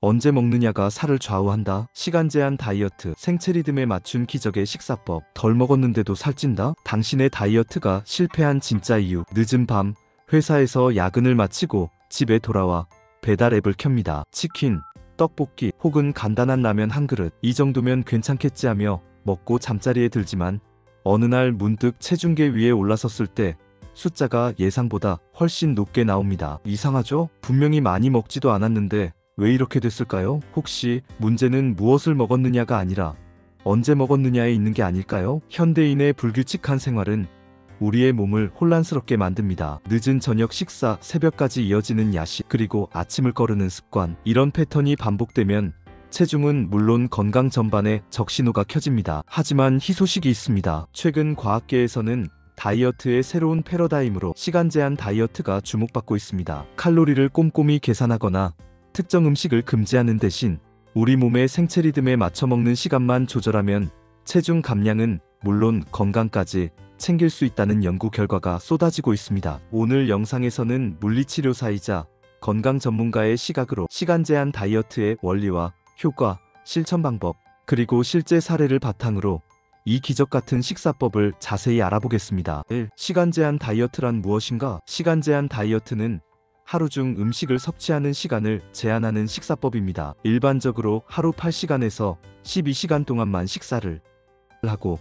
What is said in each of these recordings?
언제 먹느냐가 살을 좌우한다. 시간 제한 다이어트, 생체 리듬에 맞춘 기적의 식사법. 덜 먹었는데도 살찐다? 당신의 다이어트가 실패한 진짜 이유. 늦은 밤, 회사에서 야근을 마치고 집에 돌아와 배달 앱을 켭니다. 치킨, 떡볶이 혹은 간단한 라면 한 그릇. 이 정도면 괜찮겠지 하며 먹고 잠자리에 들지만 어느 날 문득 체중계 위에 올라섰을 때 숫자가 예상보다 훨씬 높게 나옵니다. 이상하죠? 분명히 많이 먹지도 않았는데 왜 이렇게 됐을까요? 혹시 문제는 무엇을 먹었느냐가 아니라 언제 먹었느냐에 있는 게 아닐까요? 현대인의 불규칙한 생활은 우리의 몸을 혼란스럽게 만듭니다. 늦은 저녁 식사, 새벽까지 이어지는 야식, 그리고 아침을 거르는 습관. 이런 패턴이 반복되면 체중은 물론 건강 전반에 적신호가 켜집니다. 하지만 희소식이 있습니다. 최근 과학계에서는 다이어트의 새로운 패러다임으로 시간 제한 다이어트가 주목받고 있습니다. 칼로리를 꼼꼼히 계산하거나 특정 음식을 금지하는 대신 우리 몸의 생체 리듬에 맞춰 먹는 시간만 조절하면 체중 감량은 물론 건강까지 챙길 수 있다는 연구 결과가 쏟아지고 있습니다. 오늘 영상에서는 물리치료사이자 건강 전문가의 시각으로 시간 제한 다이어트의 원리와 효과, 실천 방법, 그리고 실제 사례를 바탕으로 이 기적 같은 식사법을 자세히 알아보겠습니다. 1. 시간 제한 다이어트란 무엇인가? 시간 제한 다이어트는 하루 중 음식을 섭취하는 시간을 제한하는 식사법입니다. 일반적으로 하루 8시간에서 12시간 동안만 식사를 하고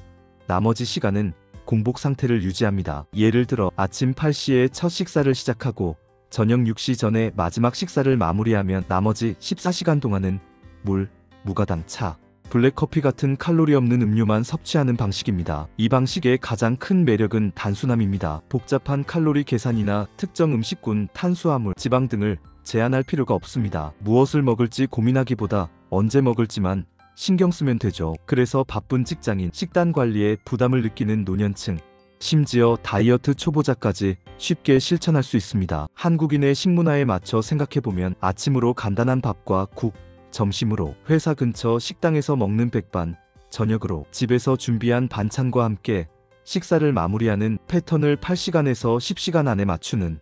나머지 시간은 공복 상태를 유지합니다. 예를 들어 아침 8시에 첫 식사를 시작하고 저녁 6시 전에 마지막 식사를 마무리하면 나머지 14시간 동안은 물, 무가당 차, 블랙커피 같은 칼로리 없는 음료만 섭취하는 방식입니다. 이 방식의 가장 큰 매력은 단순함입니다. 복잡한 칼로리 계산이나 특정 음식군, 탄수화물, 지방 등을 제한할 필요가 없습니다. 무엇을 먹을지 고민하기보다 언제 먹을지만 신경 쓰면 되죠. 그래서 바쁜 직장인, 식단 관리에 부담을 느끼는 노년층, 심지어 다이어트 초보자까지 쉽게 실천할 수 있습니다. 한국인의 식문화에 맞춰 생각해보면 아침으로 간단한 밥과 국, 점심으로 회사 근처 식당에서 먹는 백반, 저녁으로 집에서 준비한 반찬과 함께 식사를 마무리하는 패턴을 8시간에서 10시간 안에 맞추는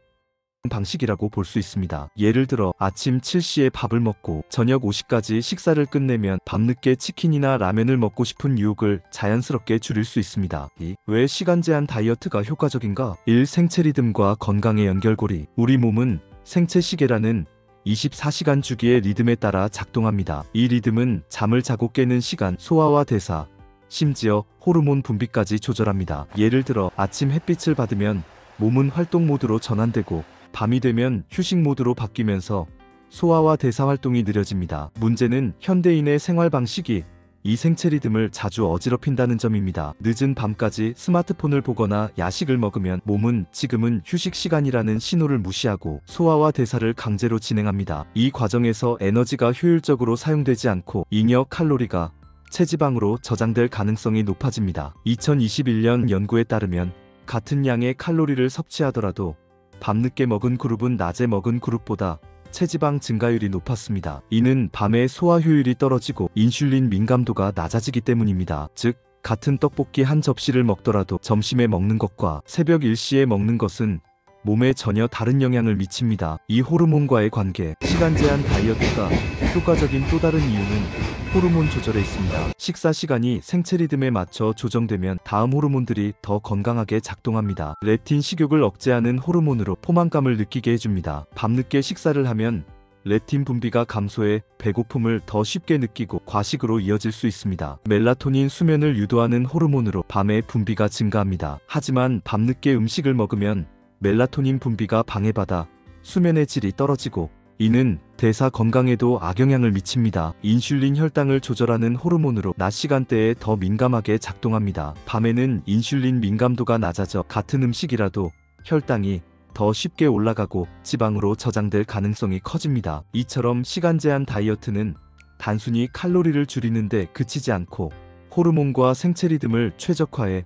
방식이라고 볼 수 있습니다. 예를 들어 아침 7시에 밥을 먹고 저녁 5시까지 식사를 끝내면 밤늦게 치킨이나 라면을 먹고 싶은 유혹을 자연스럽게 줄일 수 있습니다. 2. 왜 시간 제한 다이어트가 효과적인가? 1. 생체 리듬과 건강의 연결고리. 우리 몸은 생체 시계라는 24시간 주기의 리듬에 따라 작동합니다. 이 리듬은 잠을 자고 깨는 시간, 소화와 대사, 심지어 호르몬 분비까지 조절합니다. 예를 들어 아침 햇빛을 받으면 몸은 활동 모드로 전환되고 밤이 되면 휴식 모드로 바뀌면서 소화와 대사 활동이 느려집니다. 문제는 현대인의 생활 방식이 이 생체 리듬을 자주 어지럽힌다는 점입니다. 늦은 밤까지 스마트폰을 보거나 야식을 먹으면 몸은 지금은 휴식 시간이라는 신호를 무시하고 소화와 대사를 강제로 진행합니다. 이 과정에서 에너지가 효율적으로 사용되지 않고 잉여 칼로리가 체지방으로 저장될 가능성이 높아집니다. 2021년 연구에 따르면 같은 양의 칼로리를 섭취하더라도 밤늦게 먹은 그룹은 낮에 먹은 그룹보다 체지방 증가율이 높았습니다. 이는 밤의 소화 효율이 떨어지고 인슐린 민감도가 낮아지기 때문입니다. 즉, 같은 떡볶이 한 접시를 먹더라도 점심에 먹는 것과 새벽 1시에 먹는 것은 몸에 전혀 다른 영향을 미칩니다. 이 호르몬과의 관계, 시간 제한 다이어트가 효과적인 또 다른 이유는 호르몬 조절에 있습니다. 식사 시간이 생체 리듬에 맞춰 조정되면 다음 호르몬들이 더 건강하게 작동합니다. 렙틴 식욕을 억제하는 호르몬으로 포만감을 느끼게 해줍니다. 밤늦게 식사를 하면 렙틴 분비가 감소해 배고픔을 더 쉽게 느끼고 과식으로 이어질 수 있습니다. 멜라토닌 수면을 유도하는 호르몬으로 밤에 분비가 증가합니다. 하지만 밤늦게 음식을 먹으면 멜라토닌 분비가 방해받아 수면의 질이 떨어지고 이는 대사 건강에도 악영향을 미칩니다. 인슐린 혈당을 조절하는 호르몬으로 낮 시간대에 더 민감하게 작동합니다. 밤에는 인슐린 민감도가 낮아져 같은 음식이라도 혈당이 더 쉽게 올라가고 지방으로 저장될 가능성이 커집니다. 이처럼 시간 제한 다이어트는 단순히 칼로리를 줄이는데 그치지 않고 호르몬과 생체 리듬을 최적화해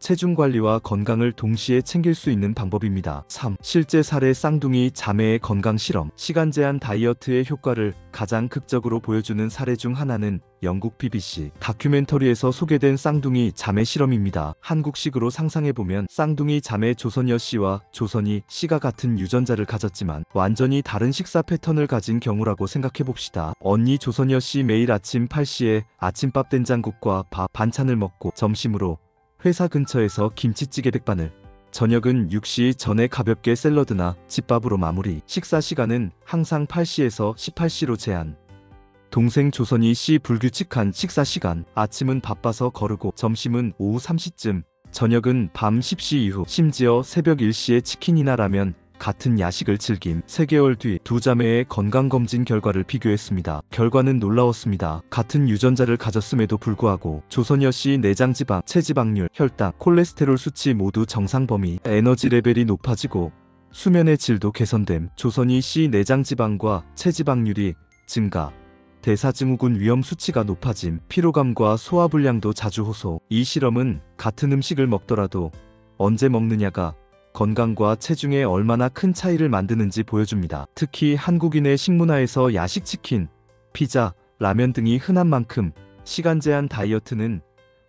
체중 관리와 건강을 동시에 챙길 수 있는 방법입니다. 3. 실제 사례 쌍둥이 자매의 건강 실험. 시간 제한 다이어트의 효과를 가장 극적으로 보여주는 사례 중 하나는 영국 BBC 다큐멘터리에서 소개된 쌍둥이 자매 실험입니다. 한국식으로 상상해보면 쌍둥이 자매 조선여 씨와 조선희 씨가 같은 유전자를 가졌지만 완전히 다른 식사 패턴을 가진 경우라고 생각해봅시다. 언니 조선여 씨 매일 아침 8시에 아침밥 된장국과 밥 반찬을 먹고 점심으로 회사 근처에서 김치찌개 백반을, 저녁은 6시 전에 가볍게 샐러드나 집밥으로 마무리. 식사 시간은 항상 8시에서 18시로 제한. 동생 조선희 씨 불규칙한 식사 시간. 아침은 바빠서 거르고 점심은 오후 3시쯤, 저녁은 밤 10시 이후, 심지어 새벽 1시에 치킨이나 라면 같은 야식을 즐김. 3개월 뒤 두 자매의 건강검진 결과를 비교했습니다. 결과는 놀라웠습니다. 같은 유전자를 가졌음에도 불구하고 조선여 씨 내장지방, 체지방률, 혈당, 콜레스테롤 수치 모두 정상 범위, 에너지 레벨이 높아지고 수면의 질도 개선됨. 조선희 씨 내장지방과 체지방률이 증가, 대사증후군 위험 수치가 높아짐, 피로감과 소화불량도 자주 호소. 이 실험은 같은 음식을 먹더라도 언제 먹느냐가 건강과 체중에 얼마나 큰 차이를 만드는지 보여줍니다. 특히 한국인의 식문화에서 야식, 치킨, 피자, 라면 등이 흔한 만큼 시간 제한 다이어트는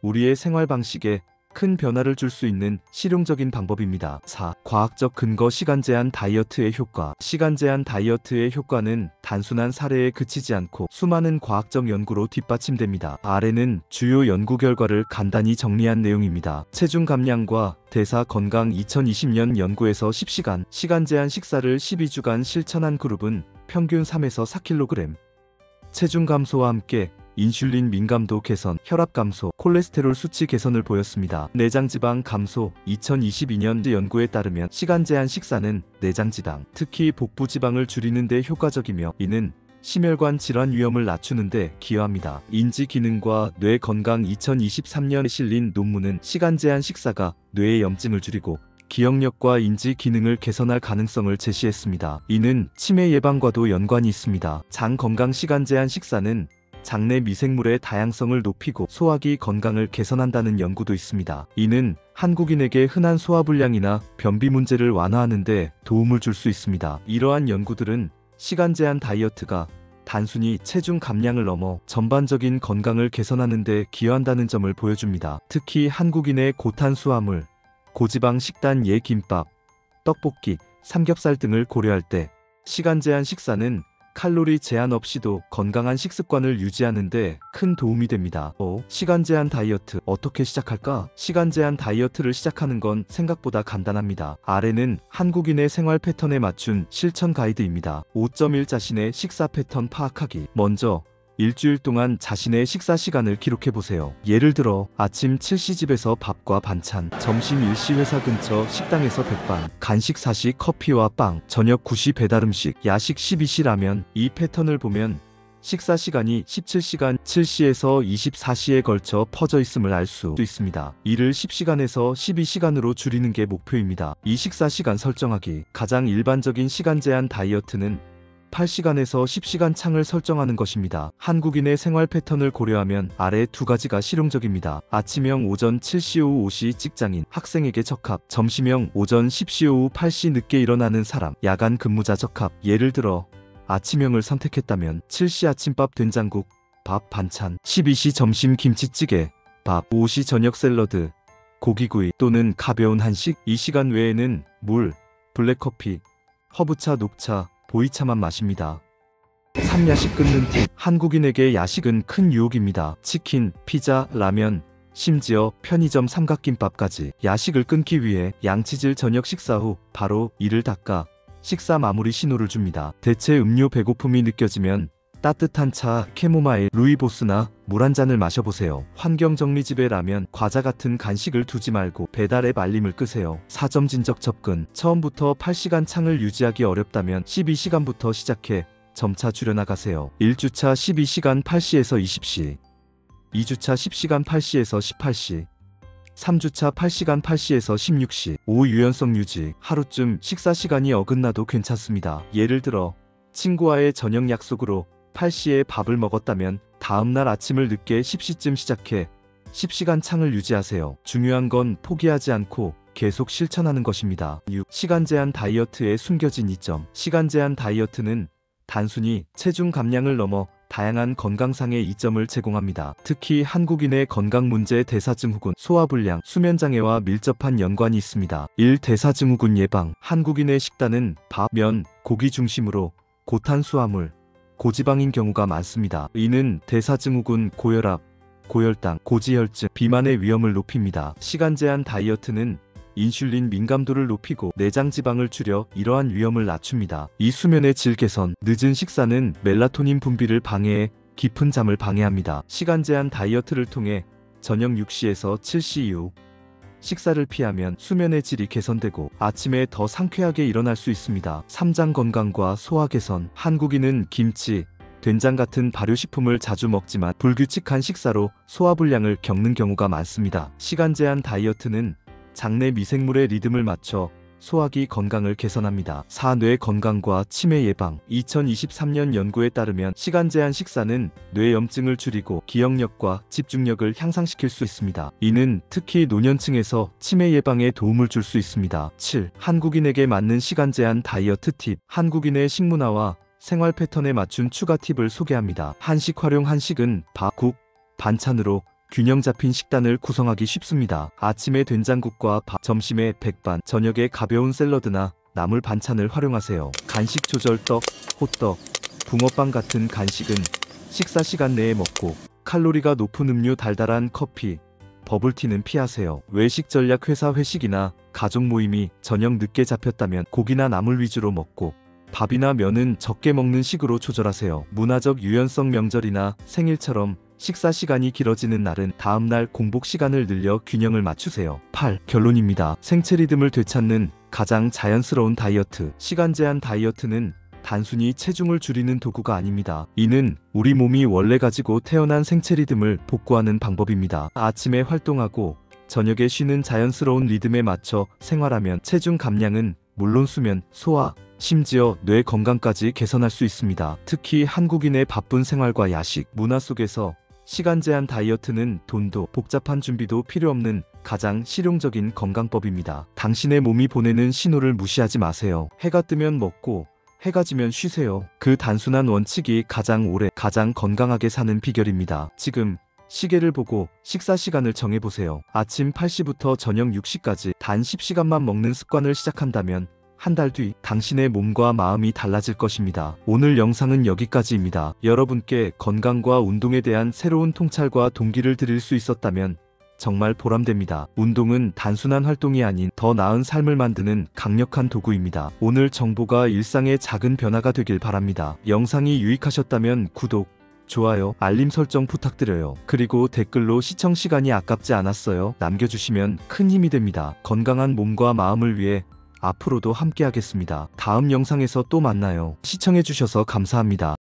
우리의 생활 방식에 큰 변화를 줄 수 있는 실용적인 방법입니다. 4. 과학적 근거. 시간 제한 다이어트의 효과. 시간 제한 다이어트의 효과는 단순한 사례에 그치지 않고 수많은 과학적 연구로 뒷받침됩니다. 아래는 주요 연구 결과를 간단히 정리한 내용입니다. 체중 감량과 대사 건강. 2020년 연구에서 10시간 시간 제한 식사를 12주간 실천한 그룹은 평균 3에서 4kg 체중 감소와 함께 인슐린 민감도 개선, 혈압 감소, 콜레스테롤 수치 개선을 보였습니다. 내장지방 감소. 2022년 연구에 따르면 시간 제한 식사는 내장지방, 특히 복부지방을 줄이는 데 효과적이며 이는 심혈관 질환 위험을 낮추는 데 기여합니다. 인지 기능과 뇌 건강. 2023년에 실린 논문은 시간 제한 식사가 뇌의 염증을 줄이고 기억력과 인지 기능을 개선할 가능성을 제시했습니다. 이는 치매 예방과도 연관이 있습니다. 장 건강. 시간 제한 식사는 장내 미생물의 다양성을 높이고 소화기 건강을 개선한다는 연구도 있습니다. 이는 한국인에게 흔한 소화불량이나 변비 문제를 완화하는 데 도움을 줄 수 있습니다. 이러한 연구들은 시간 제한 다이어트가 단순히 체중 감량을 넘어 전반적인 건강을 개선하는 데 기여한다는 점을 보여줍니다. 특히 한국인의 고탄수화물, 고지방 식단 김밥, 떡볶이, 삼겹살 등을 고려할 때 시간 제한 식사는 칼로리 제한 없이도 건강한 식습관을 유지하는 데 큰 도움이 됩니다. 시간 제한 다이어트 어떻게 시작할까? 시간 제한 다이어트를 시작하는 건 생각보다 간단합니다. 아래는 한국인의 생활 패턴에 맞춘 실천 가이드입니다. 5.1 자신의 식사 패턴 파악하기. 먼저 일주일 동안 자신의 식사 시간을 기록해보세요. 예를 들어 아침 7시 집에서 밥과 반찬, 점심 1시 회사 근처 식당에서 백반, 간식 4시 커피와 빵, 저녁 9시 배달음식, 야식 12시 라면. 이 패턴을 보면 식사 시간이 17시간 7시에서 24시에 걸쳐 퍼져 있음을 알 수 있습니다. 이를 10시간에서 12시간으로 줄이는 게 목표입니다. 이 식사 시간 설정하기. 가장 일반적인 시간 제한 다이어트는 8시간에서 10시간 창을 설정하는 것입니다. 한국인의 생활 패턴을 고려하면 아래 두 가지가 실용적입니다. 아침형 오전 7시 오후 5시 직장인, 학생에게 적합. 점심형 오전 10시 오후 8시 늦게 일어나는 사람, 야간 근무자 적합. 예를 들어 아침형을 선택했다면 7시 아침밥 된장국, 밥 반찬, 12시 점심 김치찌개, 밥, 5시 저녁 샐러드, 고기구이 또는 가벼운 한식. 이 시간 외에는 물, 블랙커피, 허브차, 녹차, 보이차만 마십니다. 3. 야식 끊는 팁. 한국인에게 야식은 큰 유혹입니다. 치킨, 피자, 라면, 심지어 편의점 삼각김밥까지. 야식을 끊기 위해 양치질. 저녁 식사 후 바로 이를 닦아 식사 마무리 신호를 줍니다. 대체 음료. 배고픔이 느껴지면 따뜻한 차, 캐모마일, 루이보스나 물 한 잔을 마셔보세요. 환경정리. 집에 라면, 과자 같은 간식을 두지 말고 배달 앱 알림을 끄세요. 4. 진적 접근. 처음부터 8시간 창을 유지하기 어렵다면 12시간부터 시작해 점차 줄여나가세요. 1주차 12시간 8시에서 20시, 2주차 10시간 8시에서 18시, 3주차 8시간 8시에서 16시. 5. 유연성 유지. 하루쯤 식사 시간이 어긋나도 괜찮습니다. 예를 들어 친구와의 저녁 약속으로 8시에 밥을 먹었다면 다음날 아침을 늦게 10시쯤 시작해 10시간 창을 유지하세요. 중요한 건 포기하지 않고 계속 실천하는 것입니다. 6. 시간 제한 다이어트의 숨겨진 이점. 시간 제한 다이어트는 단순히 체중 감량을 넘어 다양한 건강상의 이점을 제공합니다. 특히 한국인의 건강 문제 대사증후군, 소화불량, 수면장애와 밀접한 연관이 있습니다. 1. 대사증후군 예방. 한국인의 식단은 밥, 면, 고기 중심으로 고탄수화물, 고지방인 경우가 많습니다. 이는 대사증후군, 고혈압, 고혈당, 고지혈증, 비만의 위험을 높입니다. 시간 제한 다이어트는 인슐린 민감도를 높이고 내장 지방을 줄여 이러한 위험을 낮춥니다. 이 수면의 질 개선. 늦은 식사는 멜라토닌 분비를 방해해 깊은 잠을 방해합니다. 시간 제한 다이어트를 통해 저녁 6시에서 7시 이후 식사를 피하면 수면의 질이 개선되고 아침에 더 상쾌하게 일어날 수 있습니다. 삼장 건강과 소화 개선. 한국인은 김치, 된장 같은 발효식품을 자주 먹지만 불규칙한 식사로 소화불량을 겪는 경우가 많습니다. 시간 제한 다이어트는 장내 미생물의 리듬을 맞춰 소화기 건강을 개선합니다. 4. 뇌 건강과 치매 예방. 2023년 연구에 따르면 시간 제한 식사는 뇌염증을 줄이고 기억력과 집중력을 향상시킬 수 있습니다. 이는 특히 노년층에서 치매 예방에 도움을 줄 수 있습니다. 7. 한국인에게 맞는 시간 제한 다이어트 팁. 한국인의 식문화와 생활 패턴에 맞춘 추가 팁을 소개합니다. 한식 활용. 한식은 밥, 국, 반찬으로 균형 잡힌 식단을 구성하기 쉽습니다. 아침에 된장국과 밥, 점심에 백반, 저녁에 가벼운 샐러드나 나물 반찬을 활용하세요. 간식 조절. 떡, 호떡, 붕어빵 같은 간식은 식사 시간 내에 먹고 칼로리가 높은 음료, 달달한 커피, 버블티는 피하세요. 외식 전략. 회사 회식이나 가족 모임이 저녁 늦게 잡혔다면 고기나 나물 위주로 먹고 밥이나 면은 적게 먹는 식으로 조절하세요. 문화적 유연성. 명절이나 생일처럼 식사 시간이 길어지는 날은 다음날 공복 시간을 늘려 균형을 맞추세요. 8. 결론입니다. 생체 리듬을 되찾는 가장 자연스러운 다이어트. 시간 제한 다이어트는 단순히 체중을 줄이는 도구가 아닙니다. 이는 우리 몸이 원래 가지고 태어난 생체 리듬을 복구하는 방법입니다. 아침에 활동하고 저녁에 쉬는 자연스러운 리듬에 맞춰 생활하면 체중 감량은 물론 수면, 소화, 심지어 뇌 건강까지 개선할 수 있습니다. 특히 한국인의 바쁜 생활과 야식 문화 속에서 시간 제한 다이어트는 돈도 복잡한 준비도 필요 없는 가장 실용적인 건강법입니다. 당신의 몸이 보내는 신호를 무시하지 마세요. 해가 뜨면 먹고 해가 지면 쉬세요. 그 단순한 원칙이 가장 오래, 가장 건강하게 사는 비결입니다. 지금 시계를 보고 식사 시간을 정해보세요. 아침 8시부터 저녁 6시까지 단 10시간만 먹는 습관을 시작한다면 한 달 뒤 당신의 몸과 마음이 달라질 것입니다. 오늘 영상은 여기까지입니다. 여러분께 건강과 운동에 대한 새로운 통찰과 동기를 드릴 수 있었다면 정말 보람됩니다. 운동은 단순한 활동이 아닌 더 나은 삶을 만드는 강력한 도구입니다. 오늘 정보가 일상의 작은 변화가 되길 바랍니다. 영상이 유익하셨다면 구독, 좋아요, 알림 설정 부탁드려요. 그리고 댓글로 시청 시간이 아깝지 않았어요 남겨주시면 큰 힘이 됩니다. 건강한 몸과 마음을 위해 앞으로도 함께하겠습니다. 다음 영상에서 또 만나요. 시청해주셔서 감사합니다.